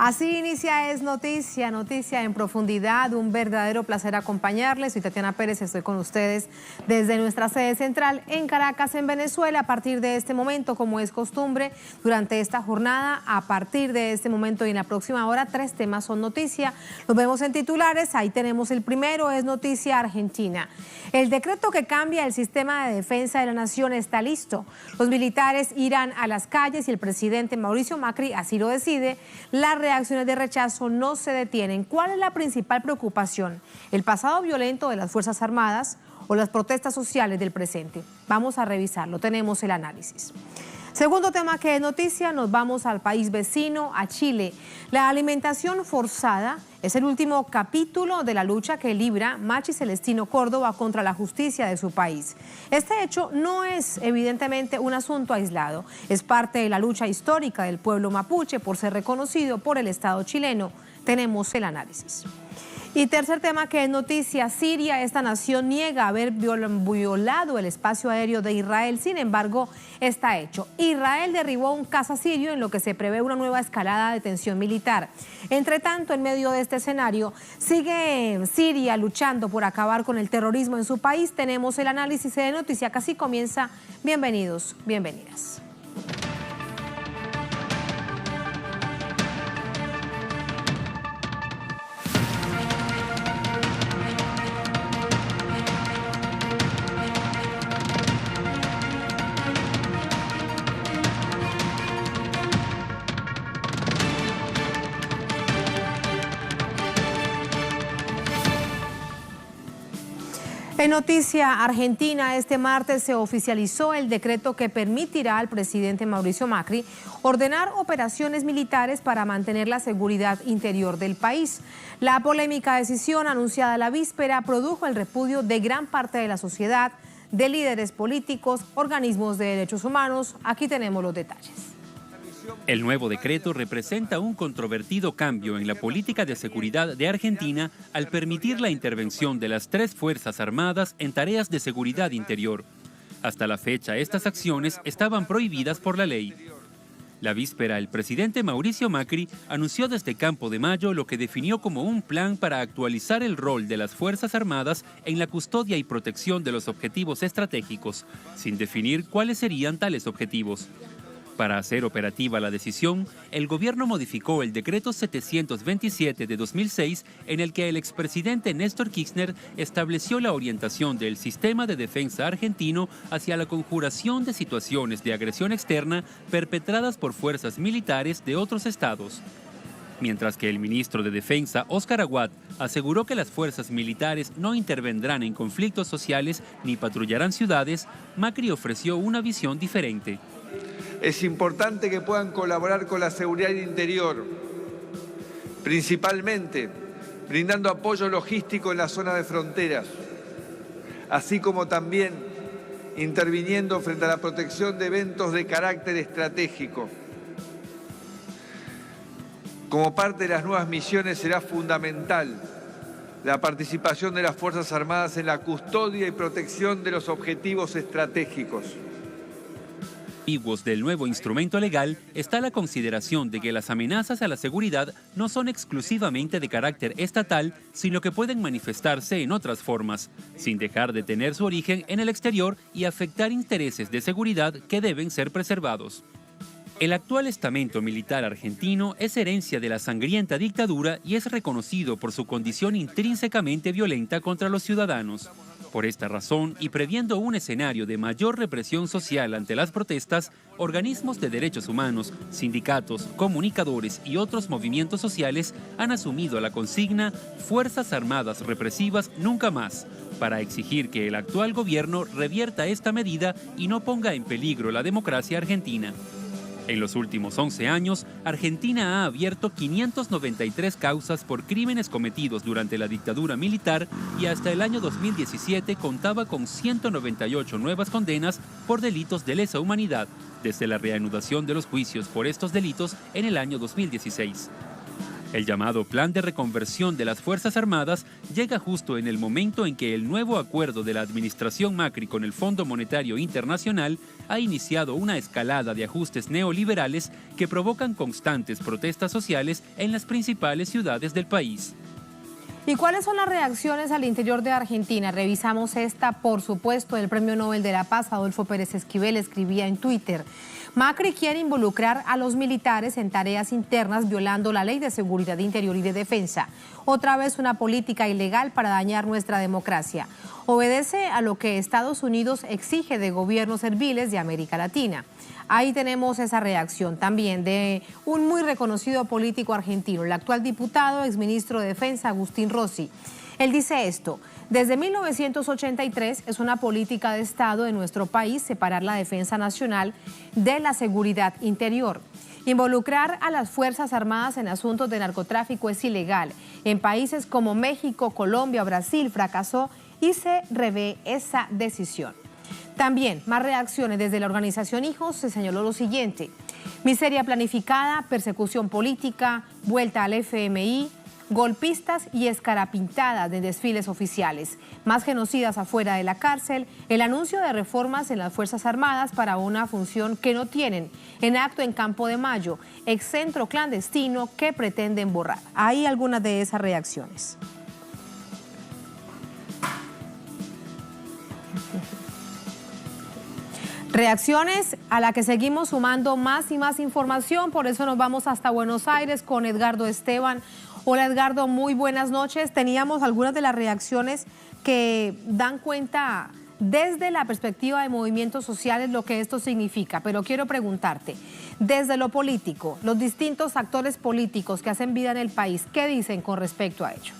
Así inicia Es Noticia, noticia en profundidad, un verdadero placer acompañarles. Soy Tatiana Pérez, estoy con ustedes desde nuestra sede central en Caracas, en Venezuela. A partir de este momento, como es costumbre, durante esta jornada, a partir de este momento y en la próxima hora, 3 temas son noticia. Los vemos en titulares, ahí tenemos el primero, es noticia Argentina. El decreto que cambia el sistema de defensa de la nación está listo. Los militares irán a las calles y el presidente Mauricio Macri así lo decide. Las reacciones de rechazo no se detienen. ¿Cuál es la principal preocupación? ¿El pasado violento de las Fuerzas Armadas o las protestas sociales del presente? Vamos a revisarlo, tenemos el análisis. Segundo tema que es noticia, nos vamos al país vecino, a Chile. La alimentación forzada es el último capítulo de la lucha que libra Machi Celestino Córdoba contra la justicia de su país. Este hecho no es evidentemente un asunto aislado, es parte de la lucha histórica del pueblo mapuche por ser reconocido por el Estado chileno. Tenemos el análisis. Y tercer tema que es noticia, Siria. Esta nación niega haber violado el espacio aéreo de Israel, sin embargo, está hecho. Israel derribó un caza sirio en lo que se prevé una nueva escalada de tensión militar. Entre tanto, en medio de este escenario, sigue Siria luchando por acabar con el terrorismo en su país. Tenemos el análisis de noticia que así comienza. Bienvenidos, bienvenidas. En noticia Argentina, este martes se oficializó el decreto que permitirá al presidente Mauricio Macri ordenar operaciones militares para mantener la seguridad interior del país. La polémica decisión anunciada la víspera produjo el repudio de gran parte de la sociedad, de líderes políticos, organismos de derechos humanos. Aquí tenemos los detalles. El nuevo decreto representa un controvertido cambio en la política de seguridad de Argentina al permitir la intervención de las 3 Fuerzas Armadas en tareas de seguridad interior. Hasta la fecha, estas acciones estaban prohibidas por la ley. La víspera, el presidente Mauricio Macri anunció desde Campo de Mayo lo que definió como un plan para actualizar el rol de las Fuerzas Armadas en la custodia y protección de los objetivos estratégicos, sin definir cuáles serían tales objetivos. Para hacer operativa la decisión, el gobierno modificó el decreto 727 de 2006 en el que el expresidente Néstor Kirchner estableció la orientación del sistema de defensa argentino hacia la conjuración de situaciones de agresión externa perpetradas por fuerzas militares de otros estados. Mientras que el ministro de Defensa, Óscar Aguad, aseguró que las fuerzas militares no intervendrán en conflictos sociales ni patrullarán ciudades, Macri ofreció una visión diferente. Es importante que puedan colaborar con la seguridad interior, principalmente brindando apoyo logístico en la zona de fronteras, así como también interviniendo frente a la protección de eventos de carácter estratégico. Como parte de las nuevas misiones será fundamental la participación de las Fuerzas Armadas en la custodia y protección de los objetivos estratégicos. Del nuevo instrumento legal está la consideración de que las amenazas a la seguridad no son exclusivamente de carácter estatal, sino que pueden manifestarse en otras formas, sin dejar de tener su origen en el exterior y afectar intereses de seguridad que deben ser preservados. El actual estamento militar argentino es herencia de la sangrienta dictadura y es reconocido por su condición intrínsecamente violenta contra los ciudadanos. Por esta razón, y previendo un escenario de mayor represión social ante las protestas, organismos de derechos humanos, sindicatos, comunicadores y otros movimientos sociales han asumido la consigna Fuerzas Armadas Represivas Nunca Más, para exigir que el actual gobierno revierta esta medida y no ponga en peligro la democracia argentina. En los últimos 11 años, Argentina ha abierto 593 causas por crímenes cometidos durante la dictadura militar y hasta el año 2017 contaba con 198 nuevas condenas por delitos de lesa humanidad, desde la reanudación de los juicios por estos delitos en el año 2016. El llamado Plan de Reconversión de las Fuerzas Armadas llega justo en el momento en que el nuevo acuerdo de la administración Macri con el Fondo Monetario Internacional ha iniciado una escalada de ajustes neoliberales que provocan constantes protestas sociales en las principales ciudades del país. ¿Y cuáles son las reacciones al interior de Argentina? Revisamos esta, por supuesto. El Premio Nobel de la Paz, Adolfo Pérez Esquivel, escribía en Twitter: Macri quiere involucrar a los militares en tareas internas violando la Ley de Seguridad Interior y de Defensa. Otra vez una política ilegal para dañar nuestra democracia. Obedece a lo que Estados Unidos exige de gobiernos serviles de América Latina. Ahí tenemos esa reacción también de un muy reconocido político argentino, el actual diputado, exministro de Defensa, Agustín Rossi. Él dice esto: desde 1983 es una política de Estado en nuestro país separar la defensa nacional de la seguridad interior. Involucrar a las Fuerzas Armadas en asuntos de narcotráfico es ilegal. En países como México, Colombia, Brasil fracasó y se revé esa decisión. También más reacciones desde la organización Hijos. Se señaló lo siguiente: miseria planificada, persecución política, vuelta al FMI, golpistas y escarapintadas de desfiles oficiales, más genocidas afuera de la cárcel, el anuncio de reformas en las Fuerzas Armadas para una función que no tienen, en acto en Campo de Mayo, excentro clandestino que pretenden borrar. Hay algunas de esas reacciones. Reacciones a la que seguimos sumando más y más información, por eso nos vamos hasta Buenos Aires con Edgardo Esteban. Hola Edgardo, muy buenas noches. Teníamos algunas de las reacciones que dan cuenta desde la perspectiva de movimientos sociales lo que esto significa, pero quiero preguntarte, desde lo político, los distintos actores políticos que hacen vida en el país, ¿qué dicen con respecto a ello?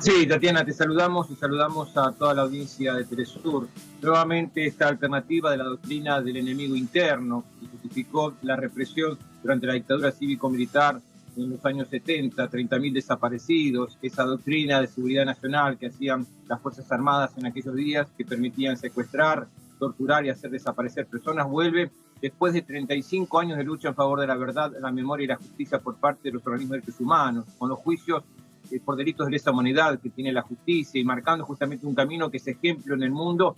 Sí, Tatiana, te saludamos y saludamos a toda la audiencia de Telesur. Nuevamente esta alternativa de la doctrina del enemigo interno que justificó la represión durante la dictadura cívico-militar en los años 70, 30.000 desaparecidos, esa doctrina de seguridad nacional que hacían las Fuerzas Armadas en aquellos días, que permitían secuestrar, torturar y hacer desaparecer personas, vuelve después de 35 años de lucha en favor de la verdad, la memoria y la justicia por parte de los organismos de derechos humanos, con los juicios por delitos de lesa humanidad que tiene la justicia y marcando justamente un camino que es ejemplo en el mundo,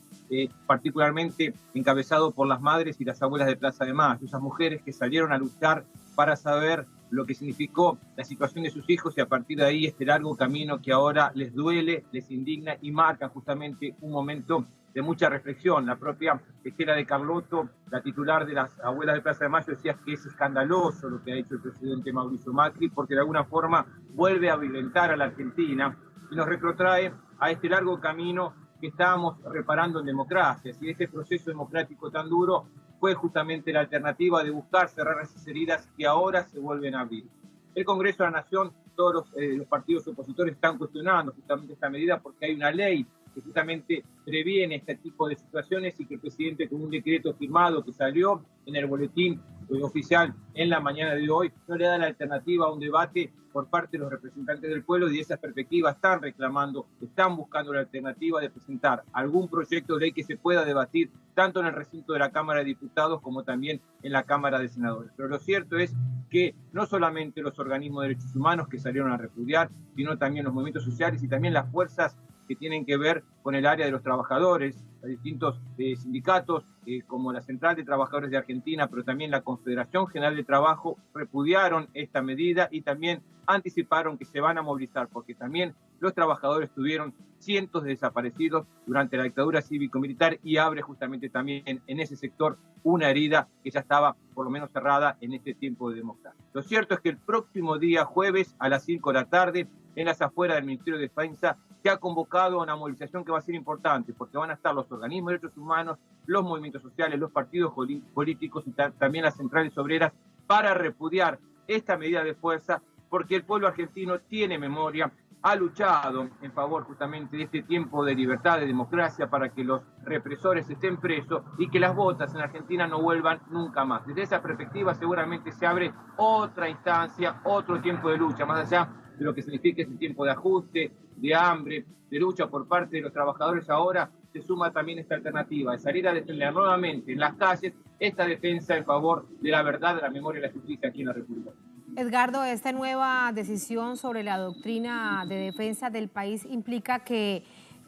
particularmente encabezado por las madres y las abuelas de Plaza de Mayo, esas mujeres que salieron a luchar para saber lo que significó la situación de sus hijos y a partir de ahí este largo camino que ahora les duele, les indigna y marca justamente un momento de mucha reflexión. La propia Estela de Carlotto, la titular de las abuelas de Plaza de Mayo, decía que es escandaloso lo que ha hecho el presidente Mauricio Macri porque de alguna forma vuelve a violentar a la Argentina y nos retrotrae a este largo camino que estábamos reparando en democracia. Y este proceso democrático tan duro fue justamente la alternativa de buscar cerrar esas heridas que ahora se vuelven a abrir. El Congreso de la Nación, todos los partidos opositores están cuestionando justamente esta medida porque hay una ley que justamente previene este tipo de situaciones y que el presidente con un decreto firmado que salió en el boletín oficial en la mañana de hoy no le da la alternativa a un debate por parte de los representantes del pueblo y de esa perspectiva están reclamando, están buscando la alternativa de presentar algún proyecto de ley que se pueda debatir tanto en el recinto de la Cámara de Diputados como también en la Cámara de Senadores. Pero lo cierto es que no solamente los organismos de derechos humanos que salieron a repudiar, sino también los movimientos sociales y también las fuerzas que tienen que ver con el área de los trabajadores, los distintos sindicatos, como la Central de Trabajadores de Argentina, pero también la Confederación General de Trabajo, repudiaron esta medida y también anticiparon que se van a movilizar, porque también los trabajadores tuvieron cientos de desaparecidos durante la dictadura cívico-militar y abre justamente también en ese sector una herida que ya estaba por lo menos cerrada en este tiempo de democracia. Lo cierto es que el próximo día jueves a las 5 de la tarde, en las afueras del Ministerio de Defensa, se ha convocado a una movilización que va a ser importante, porque van a estar los organismos de derechos humanos, los movimientos sociales, los partidos políticos y también las centrales obreras para repudiar esta medida de fuerza, porque el pueblo argentino tiene memoria, ha luchado en favor justamente de este tiempo de libertad, de democracia, para que los represores estén presos y que las botas en Argentina no vuelvan nunca más. Desde esa perspectiva seguramente se abre otra instancia, otro tiempo de lucha, más allá de lo que significa este tiempo de ajuste, de hambre, de lucha por parte de los trabajadores. Ahora se suma también esta alternativa de salir a defender nuevamente en las calles esta defensa en favor de la verdad, de la memoria y la justicia aquí en la República. Edgardo, esta nueva decisión sobre la doctrina de defensa del país implica que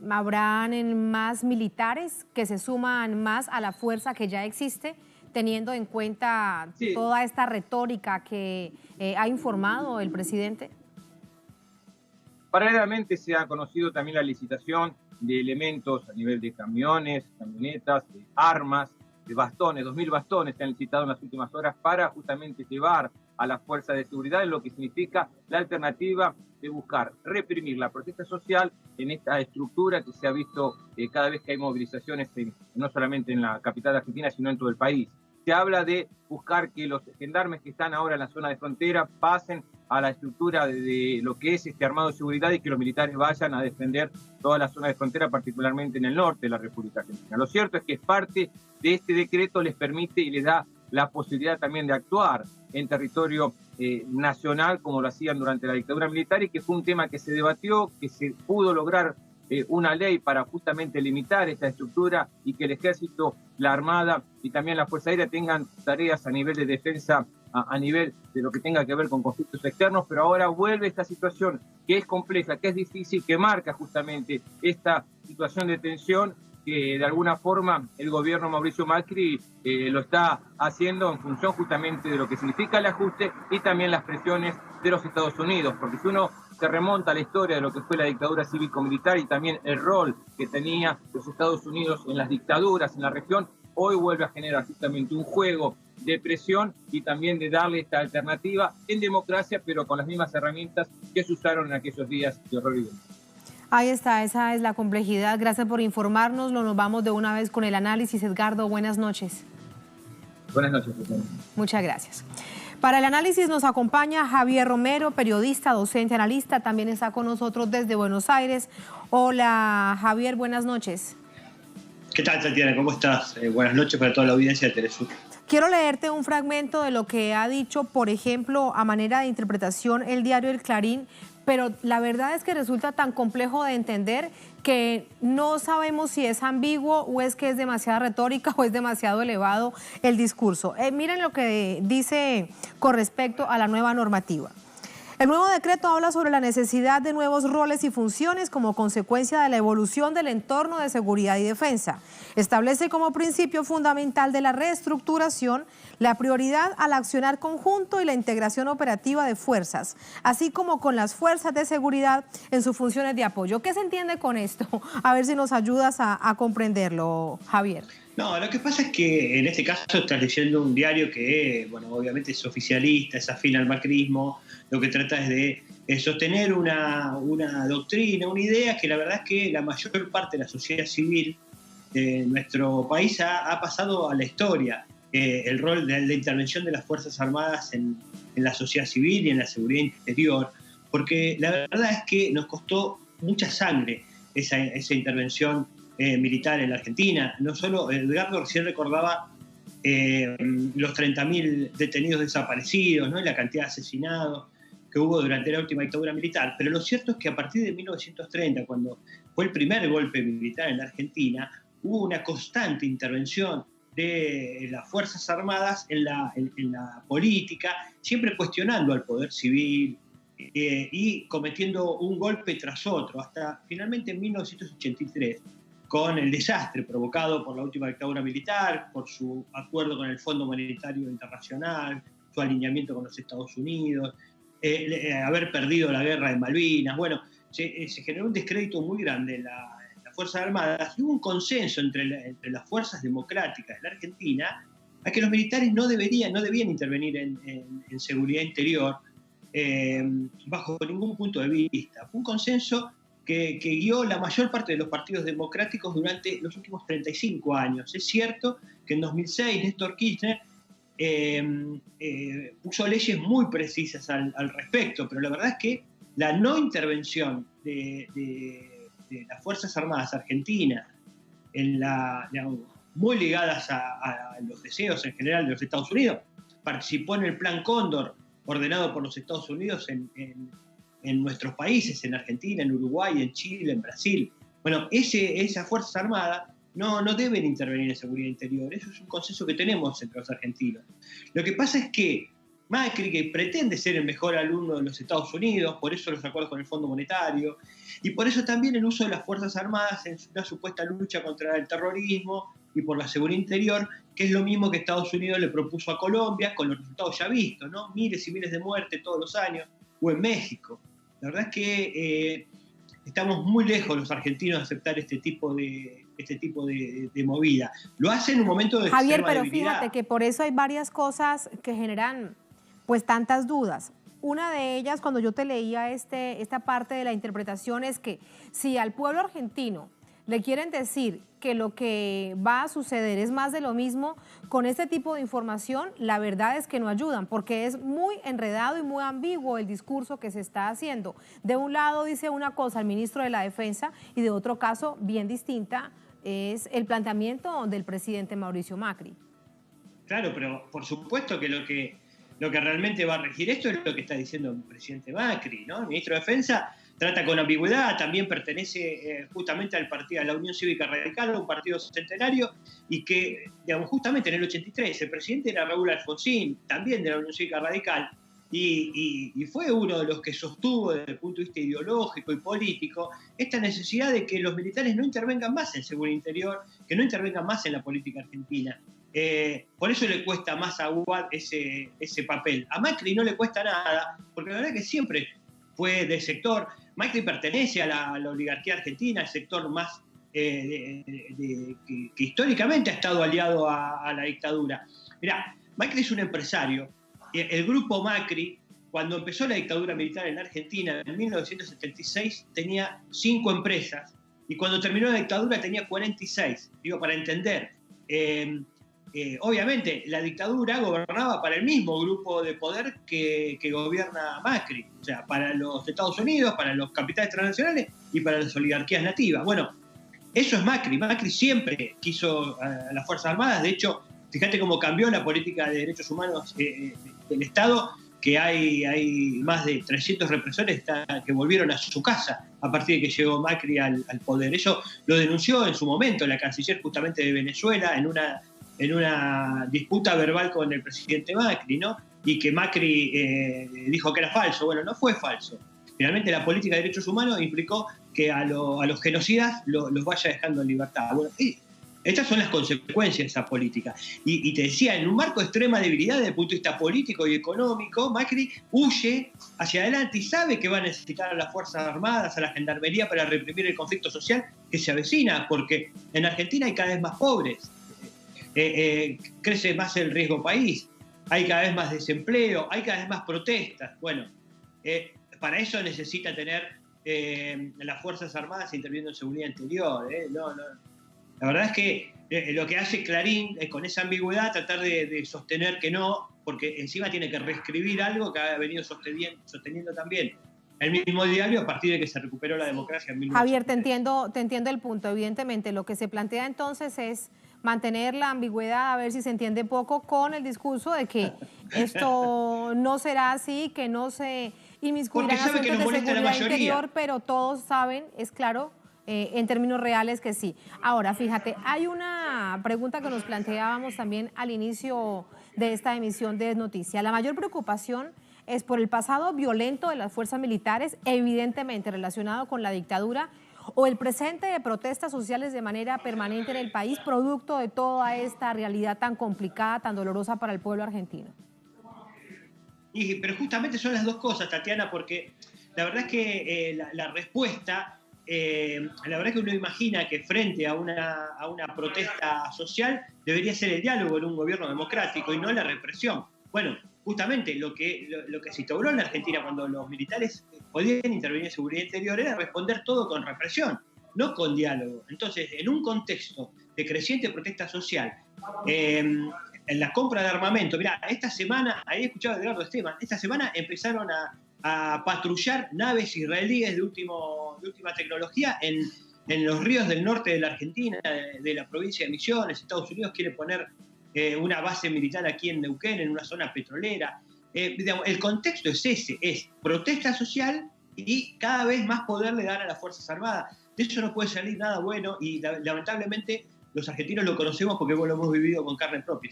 habrán más militares que se suman más a la fuerza que ya existe, teniendo en cuenta toda esta retórica que ha informado el presidente. Paralelamente se ha conocido también la licitación de elementos a nivel de camiones, camionetas, de armas, de bastones. 2.000 bastones se han licitado en las últimas horas para justamente llevar a las fuerzas de seguridad, en lo que significa la alternativa de buscar reprimir la protesta social en esta estructura que se ha visto cada vez que hay movilizaciones, no solamente en la capital de Argentina, sino en todo el país. Se habla de buscar que los gendarmes que están ahora en la zona de frontera pasen a la estructura de lo que es este armado de seguridad y que los militares vayan a defender toda la zona de frontera, particularmente en el norte de la República Argentina. Lo cierto es que parte de este decreto les permite y les da la posibilidad también de actuar en territorio nacional, como lo hacían durante la dictadura militar, y que fue un tema que se debatió, que se pudo lograr una ley para justamente limitar esta estructura y que el ejército, la armada y también la fuerza aérea tengan tareas a nivel de defensa, a nivel de lo que tenga que ver con conflictos externos, pero ahora vuelve esta situación que es compleja, que es difícil, que marca justamente esta situación de tensión que de alguna forma el gobierno Mauricio Macri lo está haciendo en función justamente de lo que significa el ajuste y también las presiones de los Estados Unidos, porque si uno se remonta a la historia de lo que fue la dictadura cívico-militar y también el rol que tenía los Estados Unidos en las dictaduras en la región, hoy vuelve a generar justamente un juego de presión y también de darle esta alternativa en democracia, pero con las mismas herramientas que se usaron en aquellos días de horror y violencia. Ahí está, esa es la complejidad. Gracias por informarnos. Nos vamos de una vez con el análisis. Edgardo, buenas noches. Buenas noches, Susana. Muchas gracias. Para el análisis nos acompaña Javier Romero, periodista, docente, analista. También está con nosotros desde Buenos Aires. Hola, Javier, buenas noches. ¿Qué tal, Tatiana? ¿Cómo estás? Buenas noches para toda la audiencia de Telesur. Quiero leerte un fragmento de lo que ha dicho, por ejemplo, a manera de interpretación, el diario El Clarín, pero la verdad es que resulta tan complejo de entender que no sabemos si es ambiguo o es que es demasiada retórica o es demasiado elevado el discurso. Miren lo que dice con respecto a la nueva normativa. El nuevo decreto habla sobre la necesidad de nuevos roles y funciones como consecuencia de la evolución del entorno de seguridad y defensa. Establece como principio fundamental de la reestructuración la prioridad al accionar conjunto y la integración operativa de fuerzas, así como con las fuerzas de seguridad en sus funciones de apoyo. ¿Qué se entiende con esto? A ver si nos ayudas a comprenderlo, Javier. No, lo que pasa es que en este caso estás leyendo un diario que, bueno, obviamente es oficialista, es afín al macrismo, lo que trata es de sostener una doctrina, una idea que la verdad es que la mayor parte de la sociedad civil de nuestro país ha pasado a la historia. El rol de la intervención de las Fuerzas Armadas en la sociedad civil y en la seguridad interior, porque la verdad es que nos costó mucha sangre esa intervención militar en la Argentina. No solo, Edgardo recién recordaba los 30.000 detenidos desaparecidos, ¿no? Y la cantidad de asesinados que hubo durante la última dictadura militar, pero lo cierto es que a partir de 1930, cuando fue el primer golpe militar en la Argentina, hubo una constante intervención de las Fuerzas Armadas en la política, siempre cuestionando al poder civil y cometiendo un golpe tras otro, hasta finalmente en 1983, con el desastre provocado por la última dictadura militar, por su acuerdo con el Fondo Monetario Internacional, su alineamiento con los Estados Unidos, haber perdido la guerra de Malvinas. Bueno, se generó un descrédito muy grande en las Fuerzas Armadas y hubo un consenso entre las fuerzas democráticas de la Argentina a que los militares no debían intervenir en seguridad interior bajo ningún punto de vista. Fue un consenso que guió la mayor parte de los partidos democráticos durante los últimos 35 años. Es cierto que en 2006 Néstor Kirchner puso leyes muy precisas al respecto, pero la verdad es que la no intervención de las Fuerzas Armadas argentinas, muy ligadas a los deseos en general de los Estados Unidos, participó en el Plan Cóndor, ordenado por los Estados Unidos en nuestros países, en Argentina, en Uruguay, en Chile, en Brasil. Bueno, esas Fuerzas Armadas no deben intervenir en seguridad interior. Eso es un consenso que tenemos entre los argentinos. Lo que pasa es que Macri, que pretende ser el mejor alumno de los Estados Unidos, por eso los acuerdos con el Fondo Monetario, y por eso también el uso de las Fuerzas Armadas en una supuesta lucha contra el terrorismo y por la seguridad interior, que es lo mismo que Estados Unidos le propuso a Colombia, con los resultados ya vistos, ¿no? Miles y miles de muertes todos los años, o en México. La verdad es que estamos muy lejos los argentinos de aceptar este tipo de movida. Lo hacen en un momento de Javier, extrema pero debilidad. fíjate que por eso hay varias cosas que generan pues tantas dudas. Una de ellas, cuando yo te leía esta parte de la interpretación, es que si al pueblo argentino le quieren decir que lo que va a suceder es más de lo mismo, con este tipo de información, la verdad es que no ayudan, porque es muy enredado y muy ambiguo el discurso que se está haciendo. De un lado dice una cosa el ministro de la Defensa y de otro caso, bien distinta, es el planteamiento del presidente Mauricio Macri. Claro, pero por supuesto que lo que realmente va a regir esto es lo que está diciendo el presidente Macri, ¿no? El ministro de Defensa trata con ambigüedad, también pertenece justamente al partido, a la Unión Cívica Radical, un partido centenario, y que, digamos, justamente en el 83, el presidente era Raúl Alfonsín, también de la Unión Cívica Radical, y fue uno de los que sostuvo desde el punto de vista ideológico y político esta necesidad de que los militares no intervengan más en seguridad interior, que no intervengan más en la política argentina. Por eso le cuesta más a UAD ese papel. A Macri no le cuesta nada, porque la verdad que siempre fue del sector. Macri pertenece a la oligarquía argentina, el sector más que históricamente ha estado aliado a la dictadura. Mirá, Macri es un empresario. El grupo Macri, cuando empezó la dictadura militar en Argentina en 1976, tenía 5 empresas, y cuando terminó la dictadura tenía 46. Digo, para entender. Obviamente la dictadura gobernaba para el mismo grupo de poder que gobierna Macri, o sea, para los Estados Unidos, para los capitales transnacionales y para las oligarquías nativas. Bueno, eso es Macri. Macri siempre quiso a las Fuerzas Armadas. De hecho, fíjate cómo cambió la política de derechos humanos del Estado, que hay más de 300 represores que volvieron a su casa a partir de que llegó Macri al poder. Eso lo denunció en su momento la canciller justamente de Venezuela en una disputa verbal con el presidente Macri, ¿no? Y que Macri dijo que era falso. Bueno, no fue falso. Finalmente la política de derechos humanos implicó que a los genocidas los vaya dejando en libertad. Bueno, estas son las consecuencias de esa política. Y te decía, en un marco de extrema debilidad desde el punto de vista político y económico, Macri huye hacia adelante y sabe que va a necesitar a las Fuerzas Armadas, a la Gendarmería para reprimir el conflicto social que se avecina, porque en Argentina hay cada vez más pobres. Crece más el riesgo país, hay cada vez más desempleo, hay cada vez más protestas. Bueno, para eso necesita tener las Fuerzas Armadas interviniendo en seguridad interior. La verdad es que lo que hace Clarín con esa ambigüedad, tratar de sostener que no, porque encima tiene que reescribir algo que ha venido sosteniendo también el mismo diario a partir de que se recuperó la democracia en 1983. Javier, te entiendo el punto. Evidentemente, lo que se plantea entonces es mantener la ambigüedad, a ver si se entiende poco, con el discurso de que esto no será así, que no se inmiscuirán asuntos de seguridad interior, pero todos saben, es claro, en términos reales que sí. Ahora, fíjate, hay una pregunta que nos planteábamos también al inicio de esta emisión de Noticia. La mayor preocupación es por el pasado violento de las fuerzas militares, evidentemente relacionado con la dictadura, o el presente de protestas sociales de manera permanente en el país, producto de toda esta realidad tan complicada, tan dolorosa para el pueblo argentino. Pero justamente son las dos cosas, Tatiana, porque la verdad es que la respuesta... la verdad que uno imagina que frente a una protesta social debería ser el diálogo en un gobierno democrático y no la represión. Bueno, justamente lo que se instauró en Argentina cuando los militares podían intervenir en seguridad interior era responder todo con represión, no con diálogo. Entonces, en un contexto de creciente protesta social, en la compra de armamento, mirá, esta semana, ahí escuchaba a Edgardo Esteban, esta semana empezaron a patrullar naves israelíes de última tecnología en los ríos del norte de la Argentina, de la provincia de Misiones. Estados Unidos quiere poner una base militar aquí en Neuquén, en una zona petrolera. Digamos, el contexto es ese, es protesta social y cada vez más poder le dan a las Fuerzas Armadas. De eso no puede salir nada bueno y lamentablemente los argentinos lo conocemos porque lo hemos vivido con carne propia.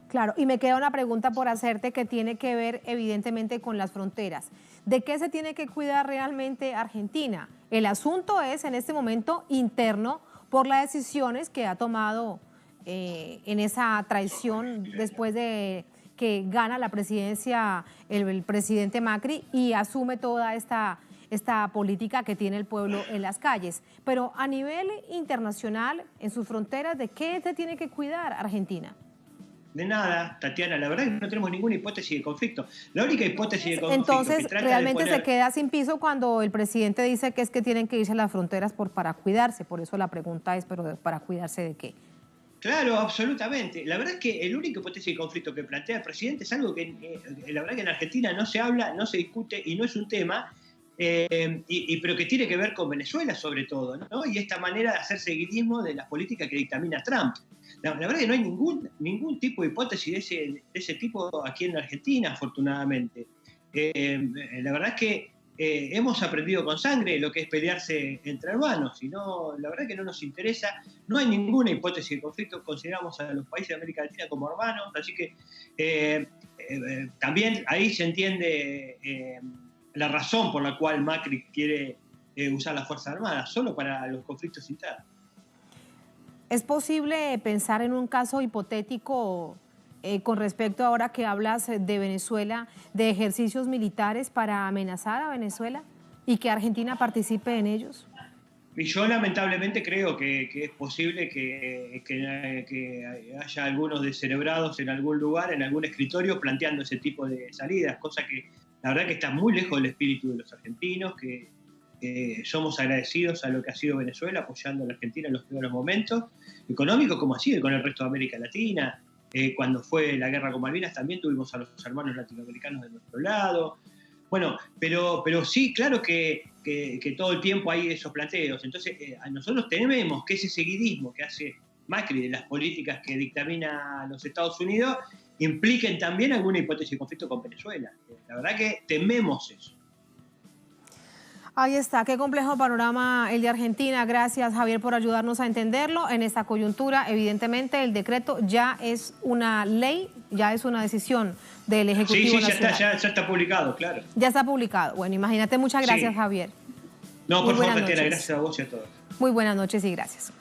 Claro, y me queda una pregunta por hacerte que tiene que ver evidentemente con las fronteras. ¿De qué se tiene que cuidar realmente Argentina? El asunto es en este momento interno por las decisiones que ha tomado en esa traición después de que gana la presidencia el presidente Macri y asume toda esta política que tiene el pueblo en las calles. Pero a nivel internacional, en sus fronteras, ¿de qué se tiene que cuidar Argentina? De nada, Tatiana, la verdad es que no tenemos ninguna hipótesis de conflicto. La única hipótesis de conflicto Entonces, que trata realmente de poner... se queda sin piso cuando el presidente dice que es que tienen que irse a las fronteras para cuidarse. Por eso la pregunta es, ¿pero para cuidarse de qué? Claro, absolutamente. La verdad es que el único hipótesis de conflicto que plantea el presidente es algo que la verdad que en Argentina no se habla, no se discute y no es un tema, pero que tiene que ver con Venezuela sobre todo, ¿no? Y esta manera de hacer seguidismo de las políticas que dictamina Trump. La verdad que no hay ningún tipo de hipótesis de ese tipo aquí en Argentina, afortunadamente. La verdad es que hemos aprendido con sangre lo que es pelearse entre hermanos, y no, la verdad que no nos interesa, no hay ninguna hipótesis de conflicto, consideramos a los países de América Latina como hermanos, así que también ahí se entiende la razón por la cual Macri quiere usar las Fuerzas Armadas, solo para los conflictos internos. ¿Es posible pensar en un caso hipotético con respecto ahora que hablas de Venezuela, de ejercicios militares para amenazar a Venezuela y que Argentina participe en ellos? Y yo lamentablemente creo que es posible que haya algunos descerebrados en algún lugar, en algún escritorio, planteando ese tipo de salidas, cosa que la verdad que está muy lejos del espíritu de los argentinos, que somos agradecidos a lo que ha sido Venezuela, apoyando a la Argentina en los primeros momentos, económicos como ha sido con el resto de América Latina. Cuando fue la guerra con Malvinas también tuvimos a los hermanos latinoamericanos de nuestro lado. Bueno, pero sí, claro que todo el tiempo hay esos planteos. Entonces, nosotros tememos que ese seguidismo que hace Macri de las políticas que dictamina los Estados Unidos impliquen también alguna hipótesis de conflicto con Venezuela. La verdad que tememos eso. Ahí está, qué complejo panorama el de Argentina. Gracias, Javier, por ayudarnos a entenderlo. En esta coyuntura, evidentemente, el decreto ya es una ley, ya es una decisión del Ejecutivo Nacional. Ya está publicado, claro. Ya está publicado. Bueno, imagínate, muchas gracias, Javier. No, por favor, Tatiana, gracias a vos y a todos. Muy buenas noches y gracias.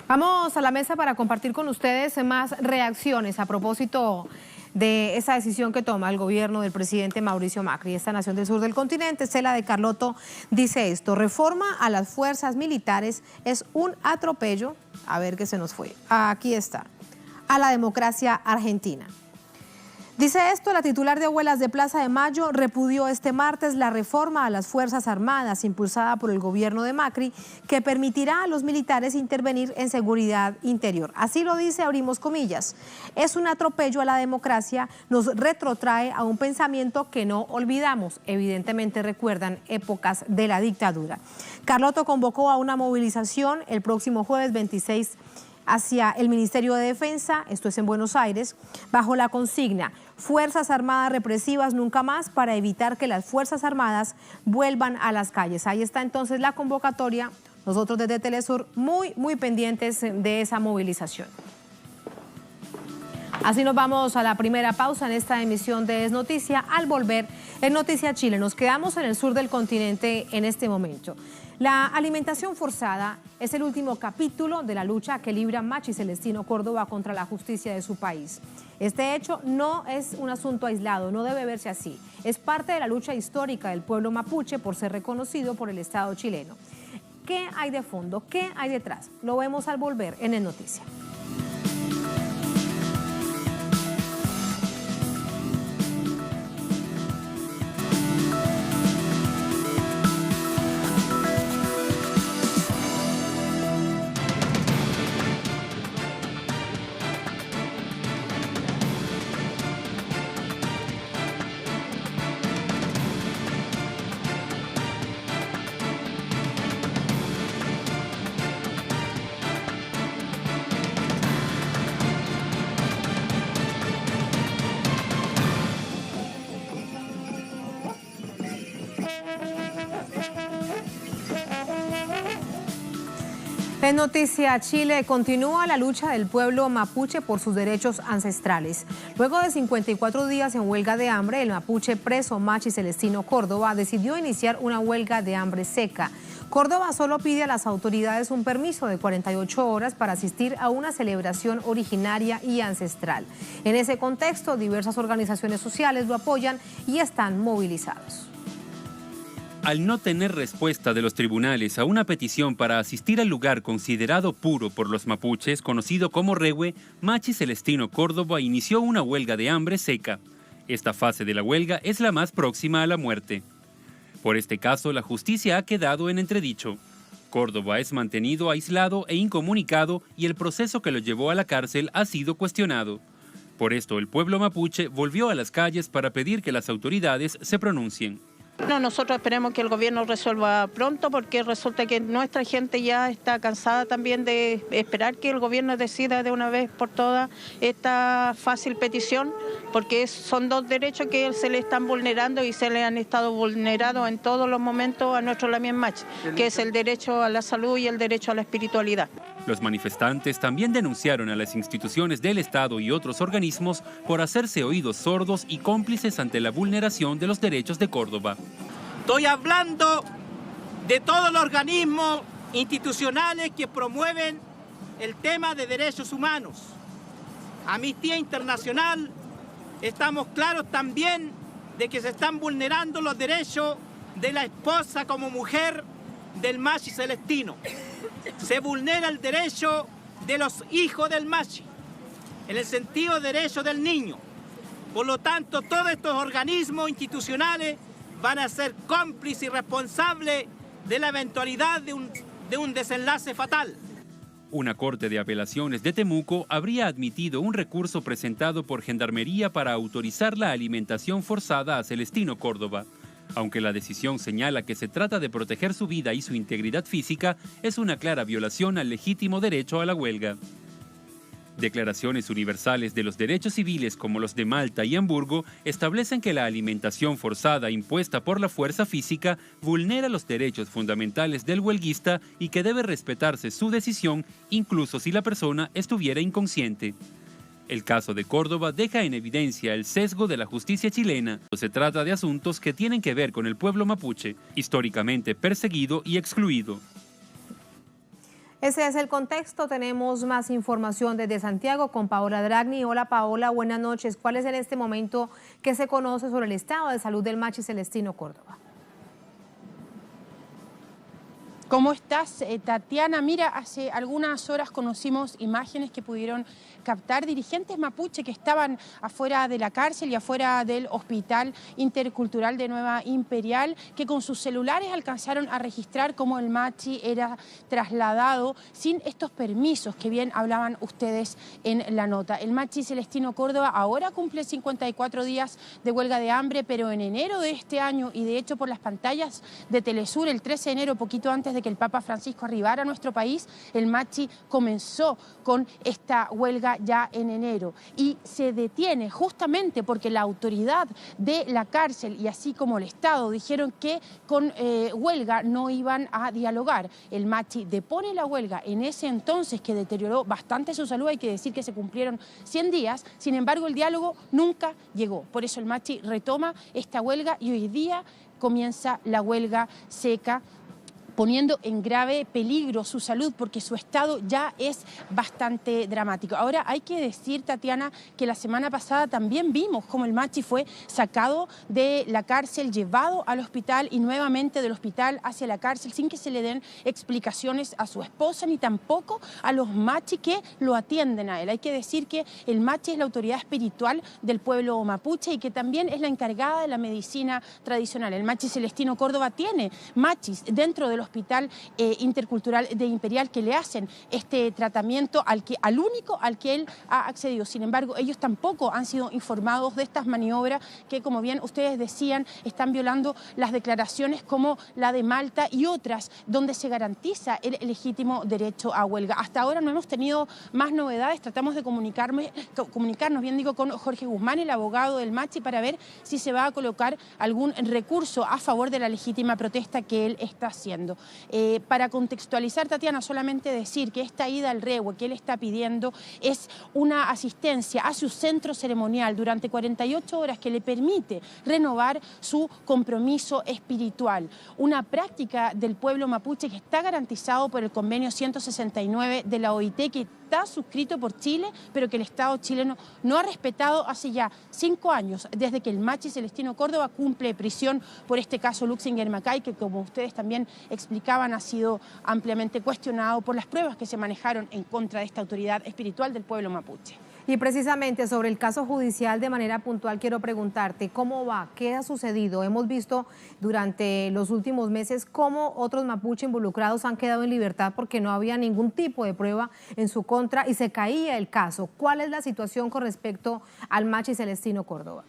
Vamos a la mesa para compartir con ustedes más reacciones a propósito de esa decisión que toma el gobierno del presidente Mauricio Macri, esta nación del sur del continente. Cela de Carlotto dice esto: reforma a las fuerzas militares es un atropello, a ver qué se nos fue, aquí está, a la democracia argentina. Dice esto, la titular de Abuelas de Plaza de Mayo repudió este martes la reforma a las Fuerzas Armadas impulsada por el gobierno de Macri, que permitirá a los militares intervenir en seguridad interior. Así lo dice, abrimos comillas. Es un atropello a la democracia, nos retrotrae a un pensamiento que no olvidamos. Evidentemente recuerdan épocas de la dictadura. Carlotto convocó a una movilización el próximo jueves 26 hacia el Ministerio de Defensa, esto es en Buenos Aires, bajo la consigna Fuerzas Armadas represivas nunca más, para evitar que las Fuerzas Armadas vuelvan a las calles. Ahí está entonces la convocatoria. Nosotros desde Telesur muy pendientes de esa movilización. Así nos vamos a la primera pausa en esta emisión de Es Noticia. Al volver, en Noticia Chile, nos quedamos en el sur del continente en este momento. La alimentación forzada es el último capítulo de la lucha que libra Machi Celestino Córdoba contra la justicia de su país. Este hecho no es un asunto aislado, no debe verse así. Es parte de la lucha histórica del pueblo mapuche por ser reconocido por el Estado chileno. ¿Qué hay de fondo? ¿Qué hay detrás? Lo vemos al volver en Es Noticia. En Noticia Chile, continúa la lucha del pueblo mapuche por sus derechos ancestrales. Luego de 54 días en huelga de hambre, el mapuche preso Machi Celestino Córdoba decidió iniciar una huelga de hambre seca. Córdoba solo pide a las autoridades un permiso de 48 horas para asistir a una celebración originaria y ancestral. En ese contexto, diversas organizaciones sociales lo apoyan y están movilizados. Al no tener respuesta de los tribunales a una petición para asistir al lugar considerado puro por los mapuches, conocido como Rehue, Machi Celestino Córdoba inició una huelga de hambre seca. Esta fase de la huelga es la más próxima a la muerte. Por este caso, la justicia ha quedado en entredicho. Córdoba es mantenido aislado e incomunicado y el proceso que lo llevó a la cárcel ha sido cuestionado. Por esto, el pueblo mapuche volvió a las calles para pedir que las autoridades se pronuncien. No, nosotros esperemos que el gobierno resuelva pronto porque resulta que nuestra gente ya está cansada también de esperar que el gobierno decida de una vez por todas esta fácil petición, porque son dos derechos que se le están vulnerando y se le han estado vulnerados en todos los momentos a nuestro Lamien Machi, que es el derecho a la salud y el derecho a la espiritualidad. Los manifestantes también denunciaron a las instituciones del Estado y otros organismos por hacerse oídos sordos y cómplices ante la vulneración de los derechos de Córdoba. Estoy hablando de todos los organismos institucionales que promueven el tema de derechos humanos. Amnistía Internacional, estamos claros también de que se están vulnerando los derechos de la esposa como mujer del Machi Celestino. Se vulnera el derecho de los hijos del Machi, en el sentido de derecho del niño. Por lo tanto, todos estos organismos institucionales van a ser cómplices y responsables de la eventualidad de un desenlace fatal. Una corte de apelaciones de Temuco habría admitido un recurso presentado por Gendarmería para autorizar la alimentación forzada a Celestino Córdoba. Aunque la decisión señala que se trata de proteger su vida y su integridad física, es una clara violación al legítimo derecho a la huelga. Declaraciones universales de los derechos civiles como los de Malta y Hamburgo establecen que la alimentación forzada impuesta por la fuerza física vulnera los derechos fundamentales del huelguista y que debe respetarse su decisión incluso si la persona estuviera inconsciente. El caso de Córdoba deja en evidencia el sesgo de la justicia chilena. Se trata de asuntos que tienen que ver con el pueblo mapuche, históricamente perseguido y excluido. Ese es el contexto. Tenemos más información desde Santiago con Paola Dragni. Hola Paola, buenas noches. ¿Cuál es en este momento que se conoce sobre el estado de salud del Machi Celestino Córdoba? ¿Cómo estás, Tatiana? Mira, hace algunas horas conocimos imágenes que pudieron captar dirigentes mapuche que estaban afuera de la cárcel y afuera del Hospital Intercultural de Nueva Imperial, que con sus celulares alcanzaron a registrar cómo el Machi era trasladado sin estos permisos que bien hablaban ustedes en la nota. El Machi Celestino Córdoba ahora cumple 54 días de huelga de hambre, pero en enero de este año, y de hecho por las pantallas de Telesur, el 13 de enero, poquito antes de que el Papa Francisco arribara a nuestro país, el Machi comenzó con esta huelga ya en enero y se detiene justamente porque la autoridad de la cárcel y así como el Estado dijeron que con huelga no iban a dialogar. El Machi depone la huelga en ese entonces, que deterioró bastante su salud. Hay que decir que se cumplieron 100 días, sin embargo el diálogo nunca llegó. Por eso el Machi retoma esta huelga y hoy día comienza la huelga seca, poniendo en grave peligro su salud porque su estado ya es bastante dramático. Ahora hay que decir, Tatiana, que la semana pasada también vimos cómo el Machi fue sacado de la cárcel, llevado al hospital y nuevamente del hospital hacia la cárcel sin que se le den explicaciones a su esposa ni tampoco a los Machi que lo atienden a él. Hay que decir que el Machi es la autoridad espiritual del pueblo mapuche y que también es la encargada de la medicina tradicional. El Machi Celestino Córdoba tiene machis dentro del Hospital Intercultural de Imperial que le hacen este tratamiento al único al que él ha accedido. Sin embargo, ellos tampoco han sido informados de estas maniobras que, como bien ustedes decían, están violando las declaraciones como la de Malta y otras donde se garantiza el legítimo derecho a huelga. Hasta ahora no hemos tenido más novedades. Tratamos de comunicarnos con Jorge Guzmán, el abogado del Machi, para ver si se va a colocar algún recurso a favor de la legítima protesta que él está haciendo. pidiendo. Para contextualizar, Tatiana, solamente decir que esta ida al Rehue que él está pidiendo es una asistencia a su centro ceremonial durante 48 horas que le permite renovar su compromiso espiritual. Una práctica del pueblo mapuche que está garantizado por el convenio 169 de la OIT, que está suscrito por Chile, pero que el Estado chileno no ha respetado hace ya 5 años, desde que el Machi Celestino Córdoba cumple prisión por este caso Luxinger Macay, que como ustedes también explicaban ha sido ampliamente cuestionado por las pruebas que se manejaron en contra de esta autoridad espiritual del pueblo mapuche. Y precisamente sobre el caso judicial de manera puntual quiero preguntarte, ¿cómo va? ¿Qué ha sucedido? Hemos visto durante los últimos meses cómo otros mapuche involucrados han quedado en libertad porque no había ningún tipo de prueba en su contra y se caía el caso. ¿Cuál es la situación con respecto al Machi Celestino Córdoba?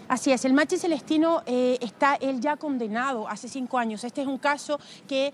Así es, el Machi Celestino está él ya condenado hace 5 años. Este es un caso que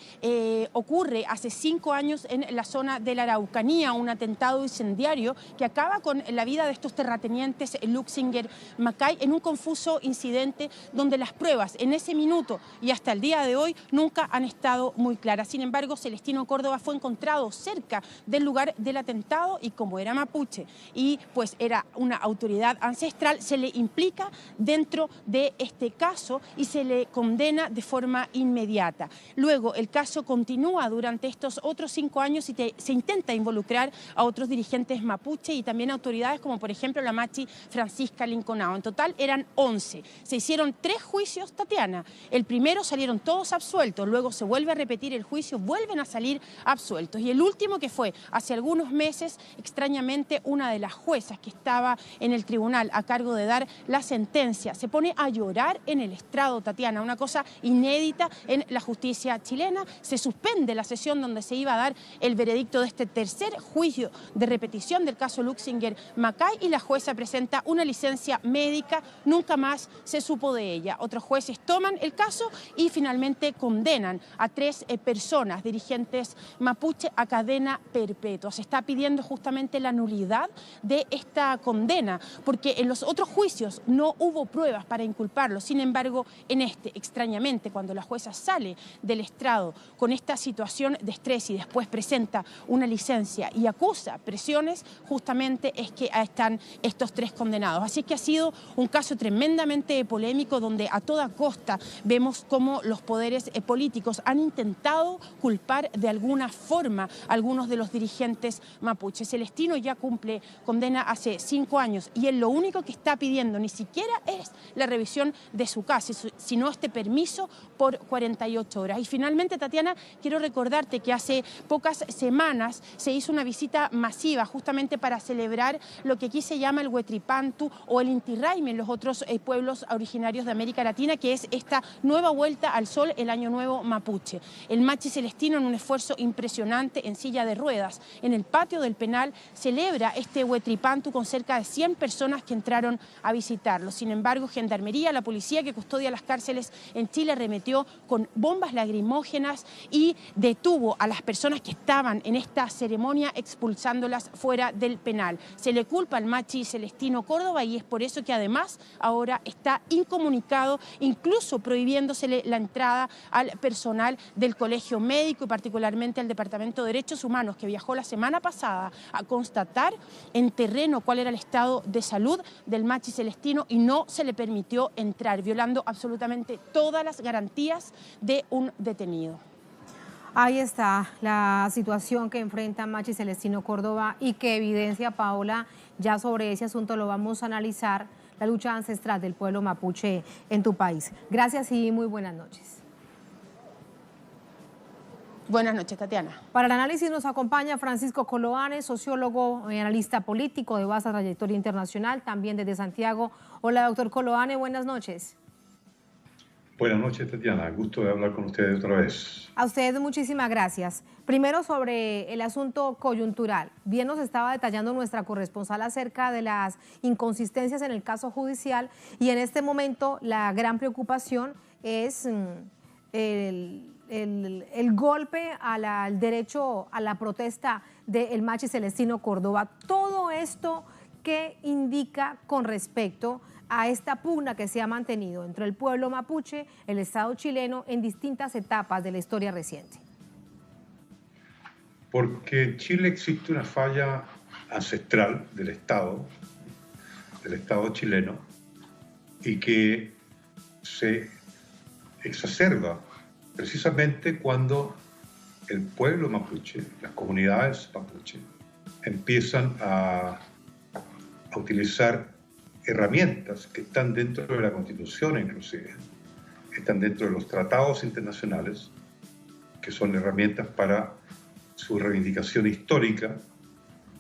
ocurre hace 5 años en la zona de la Araucanía, un atentado incendiario que acaba con la vida de estos terratenientes Luxinger Macay en un confuso incidente donde las pruebas en ese minuto y hasta el día de hoy nunca han estado muy claras. Sin embargo, Celestino Córdoba fue encontrado cerca del lugar del atentado y como era mapuche y pues era una autoridad ancestral, se le implica dentro de este caso y se le condena de forma inmediata. Luego el caso continúa durante estos otros 5 años y se intenta involucrar a otros dirigentes mapuche y también autoridades como por ejemplo la Machi Francisca Linconao. En total eran 11. Se hicieron 3 juicios, Tatiana. El primero salieron todos absueltos, luego se vuelve a repetir el juicio, vuelven a salir absueltos. Y el último, que fue hace algunos meses, extrañamente una de las juezas que estaba en el tribunal a cargo de dar la sentencia se pone a llorar en el estrado, Tatiana, una cosa inédita en la justicia chilena. Se suspende la sesión donde se iba a dar el veredicto de este tercer juicio de repetición del caso Luxinger Macay y la jueza presenta una licencia médica, nunca más se supo de ella. Otros jueces toman el caso y finalmente condenan a 3 personas, dirigentes mapuche, a cadena perpetua. Se está pidiendo justamente la nulidad de esta condena, porque en los otros juicios no hubo pruebas para inculparlo. Sin embargo, en este, extrañamente, cuando la jueza sale del estrado con esta situación de estrés y después presenta una licencia y acusa presiones, justamente es que están estos 3 condenados. Así que ha sido un caso tremendamente polémico donde a toda costa vemos cómo los poderes políticos han intentado culpar de alguna forma a algunos de los dirigentes mapuches. Celestino ya cumple condena hace 5 años y él lo único que está pidiendo ni siquiera es la revisión de su caso, sino este permiso por 48 horas. Y finalmente, Tatiana, quiero recordarte que hace pocas semanas se hizo una visita masiva justamente para celebrar lo que aquí se llama el Huetripantu o el Inti Raymi en los otros pueblos originarios de América Latina, que es esta nueva vuelta al sol, el Año Nuevo mapuche. El Machi Celestino, en un esfuerzo impresionante en silla de ruedas, en el patio del penal, celebra este Huetripantu con cerca de 100 personas que entraron a visitarlo. Sin embargo, Gendarmería, la policía que custodia las cárceles en Chile, arremetió con bombas lacrimógenas y detuvo a las personas que estaban en esta ceremonia expulsándolas fuera del penal. Se le culpa al Machi Celestino Córdoba y es por eso que además ahora está incomunicado, incluso prohibiéndosele la entrada al personal del Colegio Médico y particularmente al Departamento de Derechos Humanos, que viajó la semana pasada a constatar en terreno cuál era el estado de salud del Machi Celestino y no se le permitió entrar, violando absolutamente todas las garantías de un detenido. Ahí está la situación que enfrenta Machi Celestino Córdoba y que evidencia, Paola, ya sobre ese asunto lo vamos a analizar, la lucha ancestral del pueblo mapuche en tu país. Gracias y muy buenas noches. Buenas noches, Tatiana. Para el análisis nos acompaña Francisco Coloane, sociólogo y analista político de vasta trayectoria internacional, también desde Santiago. Hola, doctor Coloane, buenas noches. Buenas noches, Tatiana. Gusto de hablar con ustedes otra vez. A ustedes muchísimas gracias. Primero sobre el asunto coyuntural. Bien nos estaba detallando nuestra corresponsal acerca de las inconsistencias en el caso judicial y en este momento la gran preocupación es el golpe al derecho a la protesta del Machi Celestino Córdoba. Todo esto que indica con respecto a esta pugna que se ha mantenido entre el pueblo mapuche, el Estado chileno, en distintas etapas de la historia reciente? Porque en Chile existe una falla ancestral del Estado chileno, y que se exacerba precisamente cuando el pueblo mapuche, las comunidades mapuche, empiezan a utilizar herramientas que están dentro de la Constitución, inclusive, están dentro de los tratados internacionales, que son herramientas para su reivindicación histórica,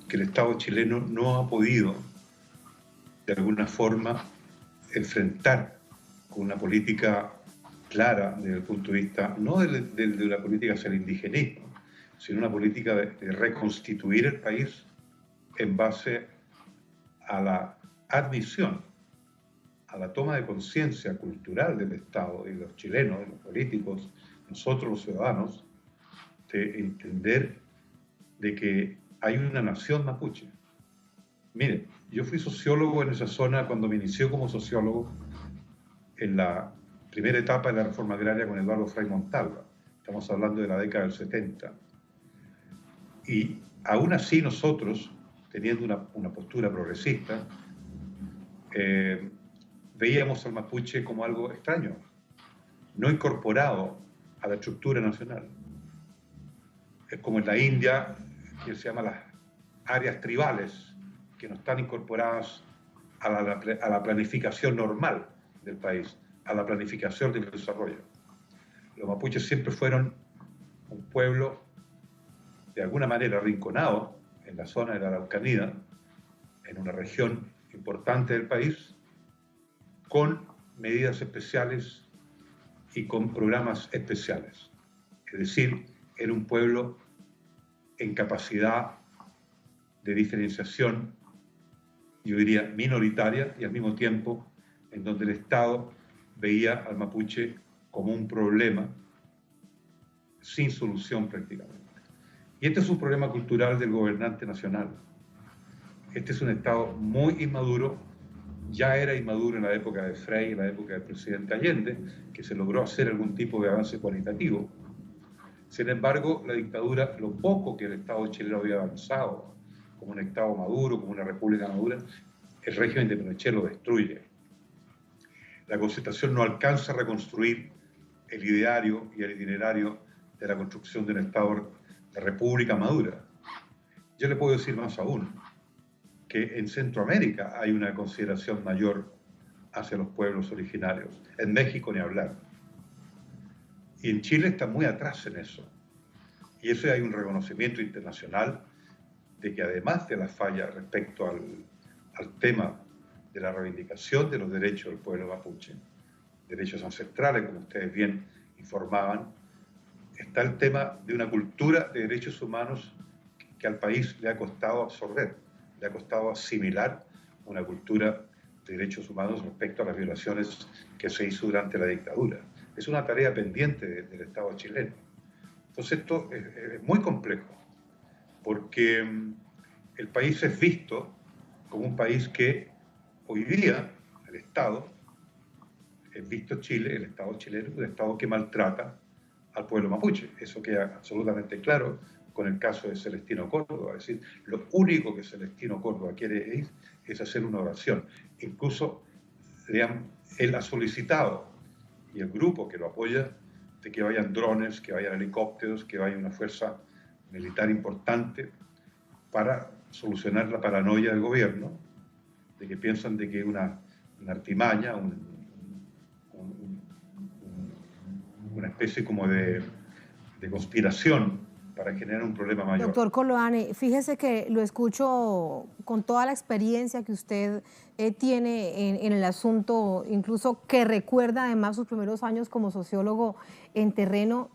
que el Estado chileno no ha podido, de alguna forma, enfrentar con una política clara desde el punto de vista, no de la política hacia el indigenismo, sino una política de reconstituir el país en base a la admisión, a la toma de conciencia cultural del Estado y de los chilenos, de los políticos, nosotros los ciudadanos, de entender de que hay una nación mapuche. Mire, yo fui sociólogo en esa zona cuando me inicié como sociólogo en la primera etapa de la reforma agraria con Eduardo Frei Montalva. Estamos hablando de la década del 70. Y aún así nosotros, teniendo una postura progresista, veíamos al mapuche como algo extraño, no incorporado a la estructura nacional. Es como en la India, que se llama las áreas tribales, que no están incorporadas a la planificación normal del país, a la planificación del desarrollo. Los mapuches siempre fueron un pueblo de alguna manera arrinconado en la zona de la Araucanía, en una región importante del país, con medidas especiales y con programas especiales. Es decir, era un pueblo en capacidad de diferenciación, yo diría minoritaria, y al mismo tiempo en donde el Estado veía al mapuche como un problema sin solución prácticamente. Y este es un problema cultural del gobernante nacional. Este es un Estado muy inmaduro, ya era inmaduro en la época de Frei, en la época del presidente Allende, que se logró hacer algún tipo de avance cualitativo. Sin embargo, la dictadura, lo poco que el Estado chileno había avanzado como un Estado maduro, como una república madura, el régimen de Pinochet lo destruye. La Concertación no alcanza a reconstruir el ideario y el itinerario de la construcción de un Estado de república madura. Yo le puedo decir más aún, que en Centroamérica hay una consideración mayor hacia los pueblos originarios. En México ni hablar. Y en Chile está muy atrás en eso. Y eso hay un reconocimiento internacional de que además de la falla respecto al tema de la reivindicación de los derechos del pueblo mapuche, derechos ancestrales, como ustedes bien informaban, está el tema de una cultura de derechos humanos que al país le ha costado absorber, le ha costado asimilar una cultura de derechos humanos respecto a las violaciones que se hizo durante la dictadura. Es una tarea pendiente del Estado chileno. Entonces esto es muy complejo, porque el país es visto como un país que hoy día, el Estado, es visto Chile, el Estado chileno, un Estado que maltrata al pueblo mapuche. Eso queda absolutamente claro con el caso de Celestino Córdoba. Es decir, lo único que Celestino Córdoba quiere es hacer una oración. Incluso él ha solicitado, y el grupo que lo apoya, de que vayan drones, que vayan helicópteros, que vaya una fuerza militar importante para solucionar la paranoia del gobierno, de que piensan de que una artimaña, una especie como de conspiración para generar un problema mayor. Doctor Coloane, fíjese que lo escucho con toda la experiencia que usted tiene en el asunto, incluso que recuerda además sus primeros años como sociólogo en terreno,